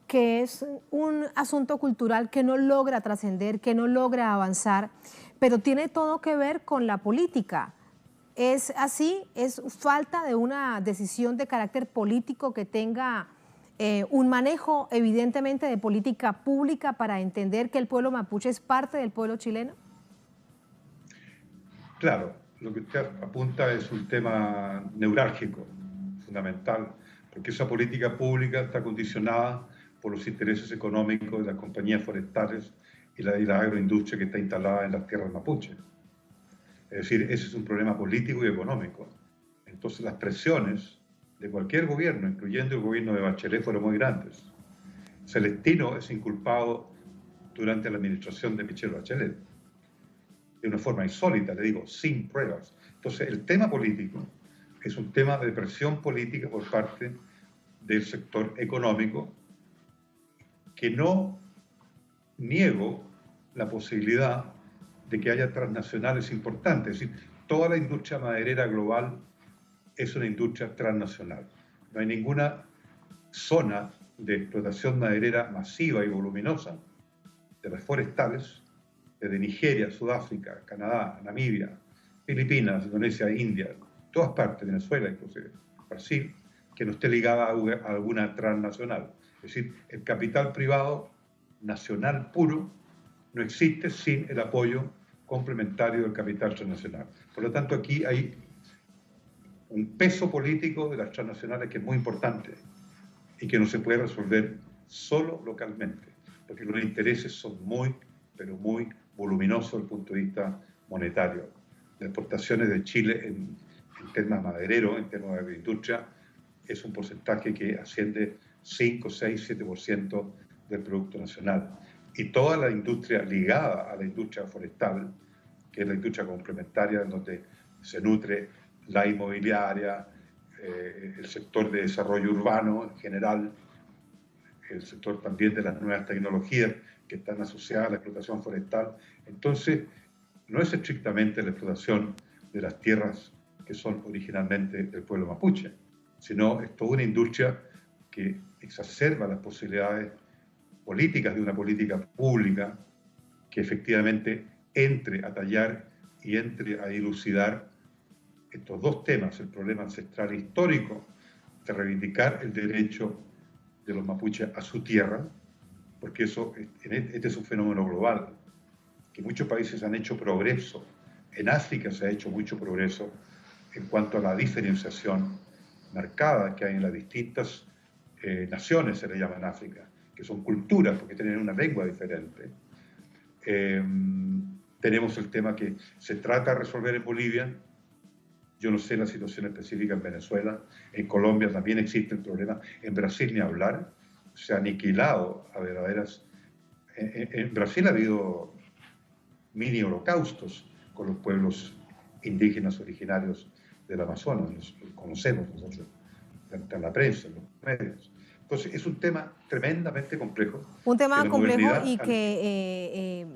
que es un asunto cultural que no logra trascender, que no logra avanzar, pero tiene todo que ver con la política. ¿Es así? ¿Es falta de una decisión de carácter político que tenga un manejo evidentemente de política pública para entender que el pueblo mapuche es parte del pueblo chileno? Claro, lo que usted apunta es un tema neurálgico, fundamental, porque esa política pública está condicionada por los intereses económicos de las compañías forestales y la agroindustria que está instalada en las tierras mapuche. Es decir, ese es un problema político y económico. Entonces las presiones de cualquier gobierno, incluyendo el gobierno de Bachelet, fueron muy grandes. Celestino es inculpado durante la administración de Michelle Bachelet, de una forma insólita, le digo, sin pruebas. Entonces el tema político es un tema de presión política por parte del sector económico, que no niego la posibilidad de que haya transnacionales importantes. Es decir, toda la industria maderera global es una industria transnacional. No hay ninguna zona de explotación maderera masiva y voluminosa de las forestales, desde Nigeria, Sudáfrica, Canadá, Namibia, Filipinas, Indonesia, India, todas partes, Venezuela, inclusive Brasil, que no esté ligada a alguna transnacional. Es decir, el capital privado nacional puro no existe sin el apoyo complementario del capital transnacional. Por lo tanto, aquí hay un peso político de las transnacionales que es muy importante y que no se puede resolver solo localmente, porque los intereses son muy, pero muy voluminosos desde el punto de vista monetario. Las exportaciones de Chile en temas madereros, en temas de agroindustria, es un porcentaje que asciende 5, 6, 7% del Producto Nacional. Y toda la industria ligada a la industria forestal, que es la industria complementaria en donde se nutre la inmobiliaria, el sector de desarrollo urbano en general, el sector también de las nuevas tecnologías que están asociadas a la explotación forestal. Entonces, no es estrictamente la explotación de las tierras que son originalmente del pueblo mapuche, sino es toda una industria que exacerba las posibilidades políticas de una política pública que efectivamente entre a tallar y entre a dilucidar estos dos temas, el problema ancestral e histórico de reivindicar el derecho de los mapuches a su tierra, porque este es un fenómeno global, que muchos países han hecho progreso. En África se ha hecho mucho progreso en cuanto a la diferenciación marcada que hay en las distintas naciones, se le llama en África, que son culturas, porque tienen una lengua diferente. Tenemos el tema que se trata de resolver en Bolivia. Yo no sé la situación específica en Venezuela. En Colombia también existe el problema. En Brasil ni hablar. Se ha aniquilado a verdaderas... En Brasil ha habido mini holocaustos con los pueblos indígenas originarios del Amazonas. Los conocemos nosotros, en la prensa, en los medios. Entonces, es un tema tremendamente complejo. Un tema complejo y que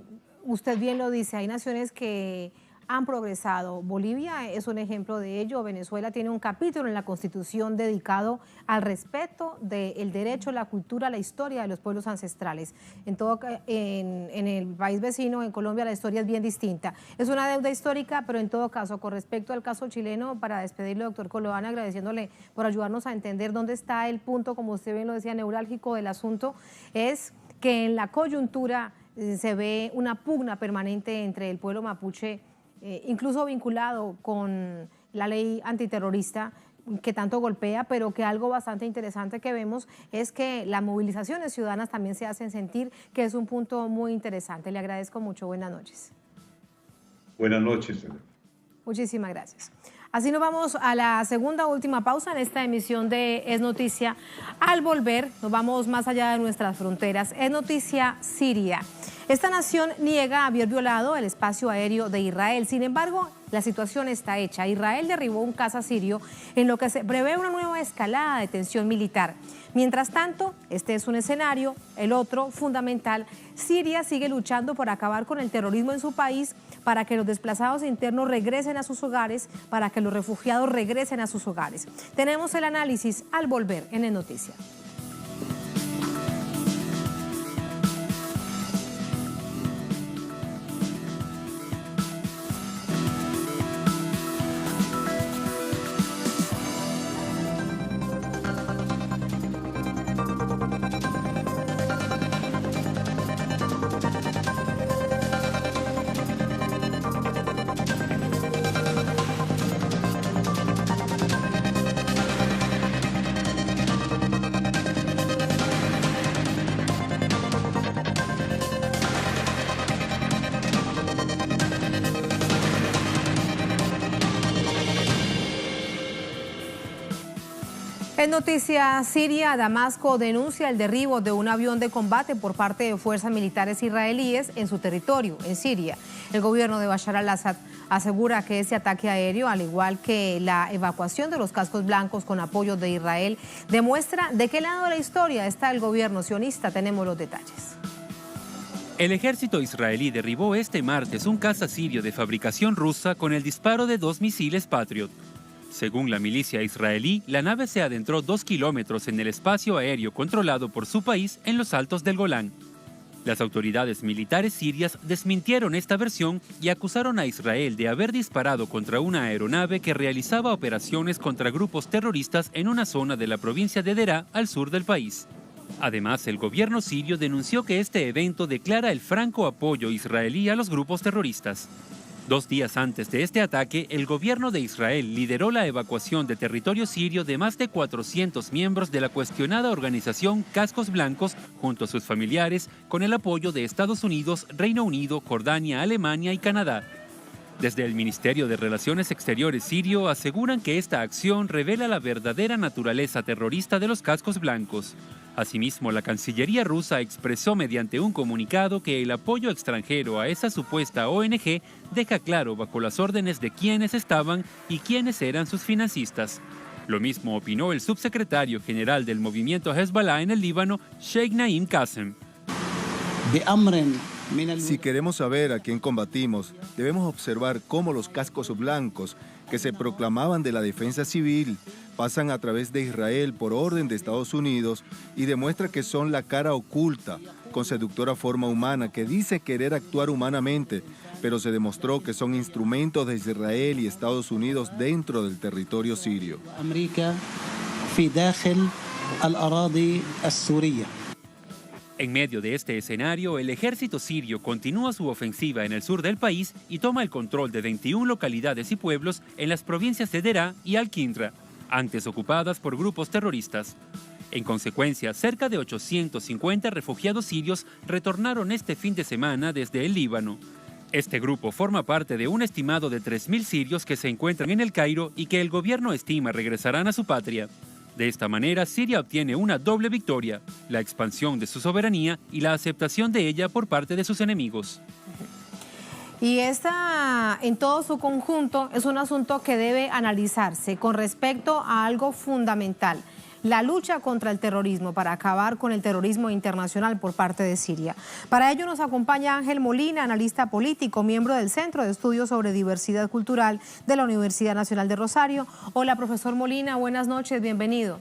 usted bien lo dice, hay naciones que han progresado. Bolivia es un ejemplo de ello. Venezuela tiene un capítulo en la Constitución dedicado al respeto del derecho, la cultura, la historia de los pueblos ancestrales. En el país vecino, en Colombia, la historia es bien distinta. Es una deuda histórica, pero en todo caso, con respecto al caso chileno, para despedirlo, doctor Coloane, agradeciéndole por ayudarnos a entender dónde está el punto, como usted bien lo decía, neurálgico del asunto, es que en la coyuntura se ve una pugna permanente entre el pueblo mapuche, incluso vinculado con la ley antiterrorista que tanto golpea, pero que algo bastante interesante que vemos es que las movilizaciones ciudadanas también se hacen sentir, que es un punto muy interesante. Le agradezco mucho. Buenas noches. Buenas noches. Muchísimas gracias. Así nos vamos a la segunda última pausa en esta emisión de Es Noticia. Al volver, nos vamos más allá de nuestras fronteras. Es noticia Siria. Esta nación niega haber violado el espacio aéreo de Israel. Sin embargo, la situación está hecha. Israel derribó un caza sirio en lo que se prevé una nueva escalada de tensión militar. Mientras tanto, este es un escenario, el otro fundamental. Siria sigue luchando por acabar con el terrorismo en su país, para que los desplazados internos regresen a sus hogares, para que los refugiados regresen a sus hogares. Tenemos el análisis al volver en Es Noticia. En noticias Siria, Damasco denuncia el derribo de un avión de combate por parte de fuerzas militares israelíes en su territorio, en Siria. El gobierno de Bashar al-Assad asegura que ese ataque aéreo, al igual que la evacuación de los cascos blancos con apoyo de Israel, demuestra de qué lado de la historia está el gobierno sionista. Tenemos los detalles. El ejército israelí derribó este martes un caza sirio de fabricación rusa con el disparo de 2 misiles Patriot. Según la milicia israelí, la nave se adentró 2 kilómetros en el espacio aéreo controlado por su país en los altos del Golán. Las autoridades militares sirias desmintieron esta versión y acusaron a Israel de haber disparado contra una aeronave que realizaba operaciones contra grupos terroristas en una zona de la provincia de Derá, al sur del país. Además, el gobierno sirio denunció que este evento declara el franco apoyo israelí a los grupos terroristas. 2 días antes de este ataque, el gobierno de Israel lideró la evacuación de territorio sirio de más de 400 miembros de la cuestionada organización Cascos Blancos junto a sus familiares, con el apoyo de Estados Unidos, Reino Unido, Jordania, Alemania y Canadá. Desde el Ministerio de Relaciones Exteriores sirio aseguran que esta acción revela la verdadera naturaleza terrorista de los Cascos Blancos. Asimismo, la Cancillería rusa expresó mediante un comunicado que el apoyo extranjero a esa supuesta ONG deja claro bajo las órdenes de quiénes estaban y quiénes eran sus financistas. Lo mismo opinó el subsecretario general del movimiento Hezbollah en el Líbano, Sheikh Naim Qassem. Si queremos saber a quién combatimos, debemos observar cómo los cascos blancos, que se proclamaban de la defensa civil, pasan a través de Israel por orden de Estados Unidos y demuestra que son la cara oculta, con seductora forma humana, que dice querer actuar humanamente, pero se demostró que son instrumentos de Israel y Estados Unidos dentro del territorio sirio. En medio de este escenario, el ejército sirio continúa su ofensiva en el sur del país y toma el control de 21 localidades y pueblos en las provincias de Derá y Al-Qindra, antes ocupadas por grupos terroristas. En consecuencia, cerca de 850 refugiados sirios retornaron este fin de semana desde el Líbano. Este grupo forma parte de un estimado de 3.000 sirios que se encuentran en El Cairo y que el gobierno estima regresarán a su patria. De esta manera, Siria obtiene una doble victoria, la expansión de su soberanía y la aceptación de ella por parte de sus enemigos. Y esta, en todo su conjunto, es un asunto que debe analizarse con respecto a algo fundamental: la lucha contra el terrorismo, para acabar con el terrorismo internacional por parte de Siria. Para ello nos acompaña Ángel Molina, analista político, miembro del Centro de Estudios sobre Diversidad Cultural de la Universidad Nacional de Rosario. Hola, profesor Molina, buenas noches, bienvenido.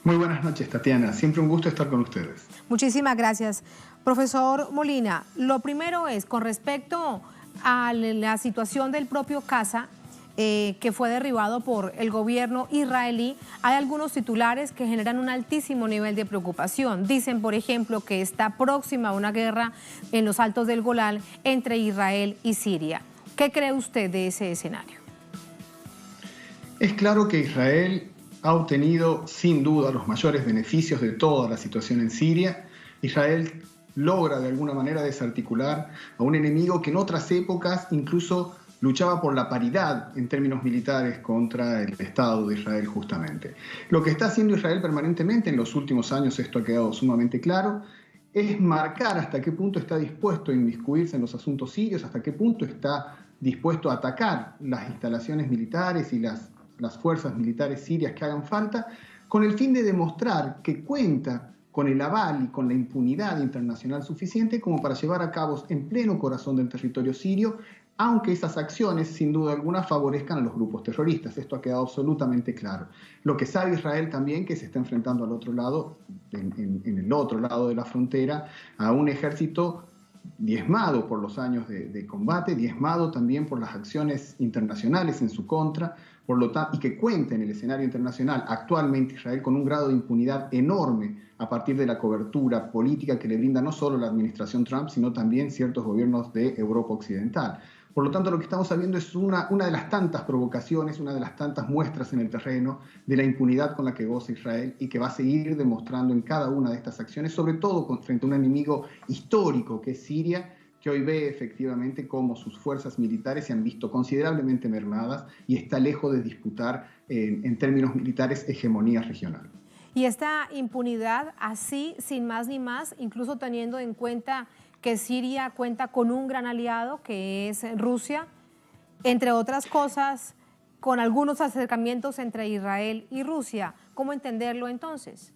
Muy buenas noches, Tatiana. Siempre un gusto estar con ustedes. Muchísimas gracias. Profesor Molina, lo primero es con respecto a la situación del propio caza, que fue derribado por el gobierno israelí. Hay algunos titulares que generan un altísimo nivel de preocupación. Dicen, por ejemplo, que está próxima a una guerra en los altos del Golán entre Israel y Siria. ¿Qué cree usted de ese escenario? Es claro que Israel ha obtenido sin duda los mayores beneficios de toda la situación en Siria. Israel logra de alguna manera desarticular a un enemigo que en otras épocas incluso luchaba por la paridad en términos militares contra el Estado de Israel justamente. Lo que está haciendo Israel permanentemente en los últimos años, esto ha quedado sumamente claro, es marcar hasta qué punto está dispuesto a inmiscuirse en los asuntos sirios, hasta qué punto está dispuesto a atacar las instalaciones militares y las fuerzas militares sirias que hagan falta, con el fin de demostrar que cuenta con el aval y con la impunidad internacional suficiente como para llevar a cabo en pleno corazón del territorio sirio, aunque esas acciones sin duda alguna favorezcan a los grupos terroristas. Esto ha quedado absolutamente claro. Lo que sabe Israel también, que se está enfrentando al otro lado, en el otro lado de la frontera, a un ejército diezmado por los años de combate, diezmado también por las acciones internacionales en su contra, por lo tanto, y que cuenta en el escenario internacional actualmente Israel con un grado de impunidad enorme a partir de la cobertura política que le brinda no solo la administración Trump, sino también ciertos gobiernos de Europa Occidental. Por lo tanto, lo que estamos viendo es una de las tantas provocaciones, una de las tantas muestras en el terreno de la impunidad con la que goza Israel y que va a seguir demostrando en cada una de estas acciones, sobre todo frente a un enemigo histórico que es Siria, que hoy ve efectivamente cómo sus fuerzas militares se han visto considerablemente mermadas y está lejos de disputar en términos militares hegemonía regional. Y esta impunidad así, sin más ni más, incluso teniendo en cuenta que Siria cuenta con un gran aliado que es Rusia, entre otras cosas, con algunos acercamientos entre Israel y Rusia. ¿Cómo entenderlo entonces?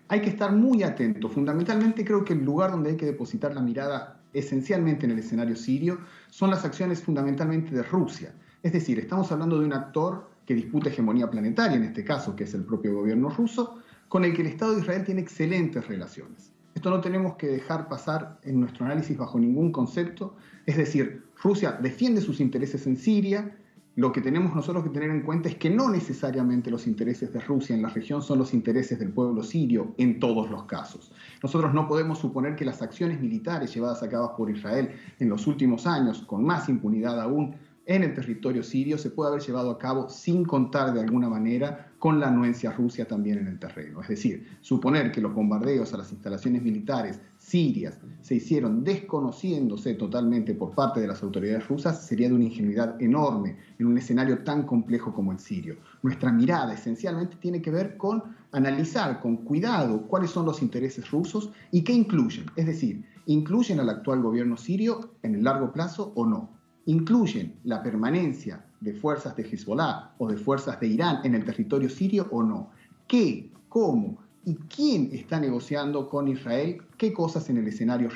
Hay que estar muy atento. Fundamentalmente creo que el lugar donde hay que depositar la mirada esencialmente en el escenario sirio son las acciones fundamentalmente de Rusia. Es decir, estamos hablando de un actor que disputa hegemonía planetaria, en este caso, que es el propio gobierno ruso, con el que el Estado de Israel tiene excelentes relaciones. Esto no tenemos que dejar pasar en nuestro análisis bajo ningún concepto. Es decir, Rusia defiende sus intereses en Siria. Lo que tenemos nosotros que tener en cuenta es que no necesariamente los intereses de Rusia en la región son los intereses del pueblo sirio en todos los casos. Nosotros no podemos suponer que las acciones militares llevadas a cabo por Israel en los últimos años, con más impunidad aún, en el territorio sirio se puede haber llevado a cabo sin contar de alguna manera con la anuencia rusa también en el terreno. Es decir, suponer que los bombardeos a las instalaciones militares sirias se hicieron desconociéndose totalmente por parte de las autoridades rusas sería de una ingenuidad enorme en un escenario tan complejo como el sirio. Nuestra mirada esencialmente tiene que ver con analizar con cuidado cuáles son los intereses rusos y qué incluyen. Es decir, ¿incluyen al actual gobierno sirio en el largo plazo o no? ¿Incluyen la permanencia de fuerzas de Hezbollah o de fuerzas de Irán en el territorio sirio o no? ¿Qué, cómo y quién está negociando con Israel qué cosas en el escenario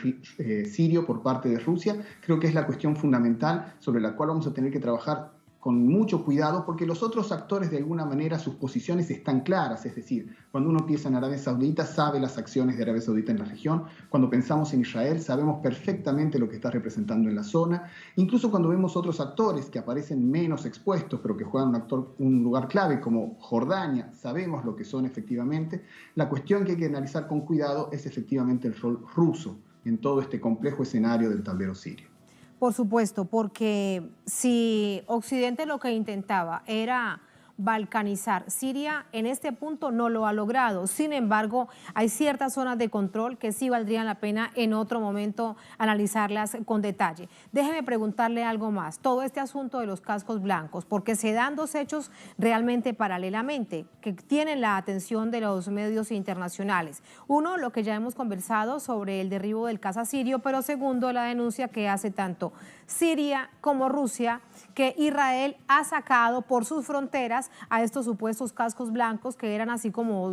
sirio por parte de Rusia? Creo que es la cuestión fundamental sobre la cual vamos a tener que trabajar con mucho cuidado, porque los otros actores de alguna manera sus posiciones están claras. Es decir, cuando uno piensa en Arabia Saudita sabe las acciones de Arabia Saudita en la región, cuando pensamos en Israel sabemos perfectamente lo que está representando en la zona, incluso cuando vemos otros actores que aparecen menos expuestos pero que juegan un lugar clave como Jordania, sabemos lo que son efectivamente. La cuestión que hay que analizar con cuidado es efectivamente el rol ruso en todo este complejo escenario del tablero sirio. Por supuesto, porque si Occidente lo que intentaba era balcanizar Siria, en este punto no lo ha logrado. Sin embargo, hay ciertas zonas de control que sí valdrían la pena en otro momento analizarlas con detalle. Déjeme preguntarle algo más. Todo este asunto de los cascos blancos, porque se dan dos hechos realmente paralelamente que tienen la atención de los medios internacionales. Uno, lo que ya hemos conversado sobre el derribo del caza sirio, pero segundo, la denuncia que hace tanto Siria como Rusia, que Israel ha sacado por sus fronteras a estos supuestos cascos blancos que eran así como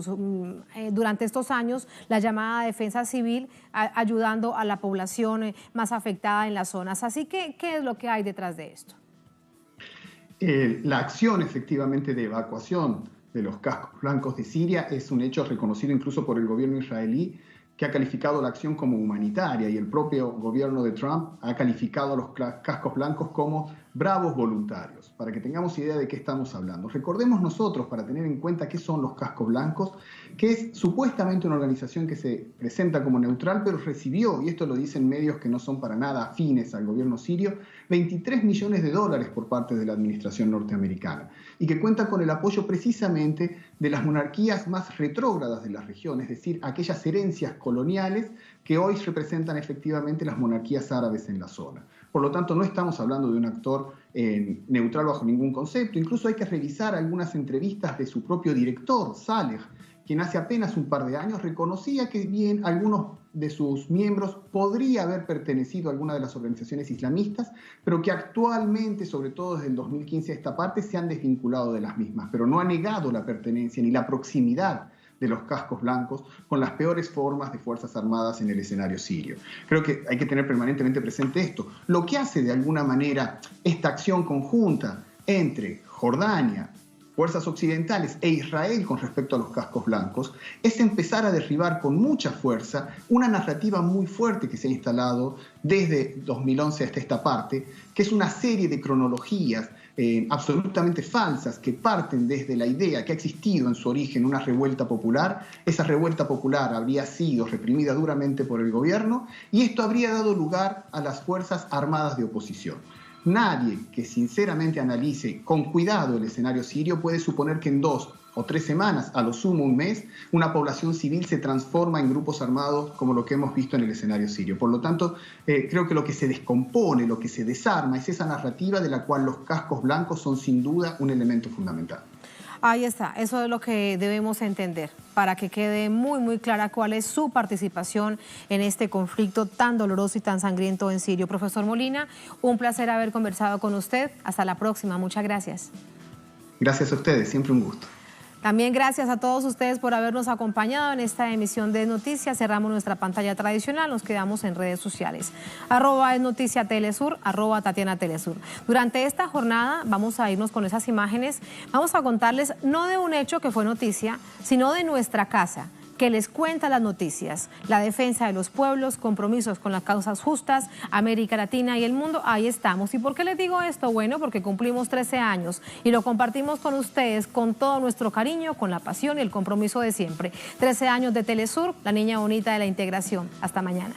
durante estos años la llamada defensa civil, ayudando a la población más afectada en las zonas. Así que, ¿qué es lo que hay detrás de esto? La acción efectivamente de evacuación de los cascos blancos de Siria es un hecho reconocido incluso por el gobierno israelí, que ha calificado la acción como humanitaria, y el propio gobierno de Trump ha calificado a los cascos blancos como bravos voluntarios. Para que tengamos idea de qué estamos hablando, recordemos nosotros, para tener en cuenta qué son los cascos blancos, que es supuestamente una organización que se presenta como neutral, pero recibió, y esto lo dicen medios que no son para nada afines al gobierno sirio, $23 millones por parte de la administración norteamericana, y que cuenta con el apoyo precisamente de las monarquías más retrógradas de la región, es decir, aquellas herencias coloniales que hoy representan efectivamente las monarquías árabes en la zona. Por lo tanto, no estamos hablando de un actor neutral bajo ningún concepto. Incluso hay que revisar algunas entrevistas de su propio director, Saleh, quien hace apenas un par de años reconocía que bien algunos de sus miembros podría haber pertenecido a alguna de las organizaciones islamistas, pero que actualmente, sobre todo desde el 2015 a esta parte, se han desvinculado de las mismas, pero no ha negado la pertenencia ni la proximidad de los cascos blancos con las peores formas de fuerzas armadas en el escenario sirio. Creo que hay que tener permanentemente presente esto. Lo que hace de alguna manera esta acción conjunta entre Jordania, fuerzas occidentales e Israel con respecto a los cascos blancos es empezar a derribar con mucha fuerza una narrativa muy fuerte que se ha instalado desde 2011 hasta esta parte, que es una serie de cronologías absolutamente falsas que parten desde la idea que ha existido en su origen una revuelta popular. Esa revuelta popular habría sido reprimida duramente por el gobierno y esto habría dado lugar a las fuerzas armadas de oposición. Nadie que sinceramente analice con cuidado el escenario sirio puede suponer que en 2 o 3 semanas, a lo sumo un mes, una población civil se transforma en grupos armados como lo que hemos visto en el escenario sirio. Por lo tanto, creo que lo que se descompone, lo que se desarma, es esa narrativa de la cual los cascos blancos son sin duda un elemento fundamental. Ahí está, eso es lo que debemos entender para que quede muy clara cuál es su participación en este conflicto tan doloroso y tan sangriento en Siria. Profesor Molina, un placer haber conversado con usted. Hasta la próxima, muchas gracias. Gracias a ustedes, siempre un gusto. También gracias a todos ustedes por habernos acompañado en esta emisión de Noticias. Cerramos nuestra pantalla tradicional, nos quedamos en redes sociales. @esnoticiatelesur, @TatianaTelesur. Durante esta jornada vamos a irnos con esas imágenes. Vamos a contarles no de un hecho que fue noticia, sino de nuestra casa, que les cuenta las noticias, la defensa de los pueblos, compromisos con las causas justas, América Latina y el mundo. Ahí estamos. ¿Y por qué les digo esto? Bueno, porque cumplimos 13 años y lo compartimos con ustedes con todo nuestro cariño, con la pasión y el compromiso de siempre. 13 años de Telesur, la niña bonita de la integración. Hasta mañana.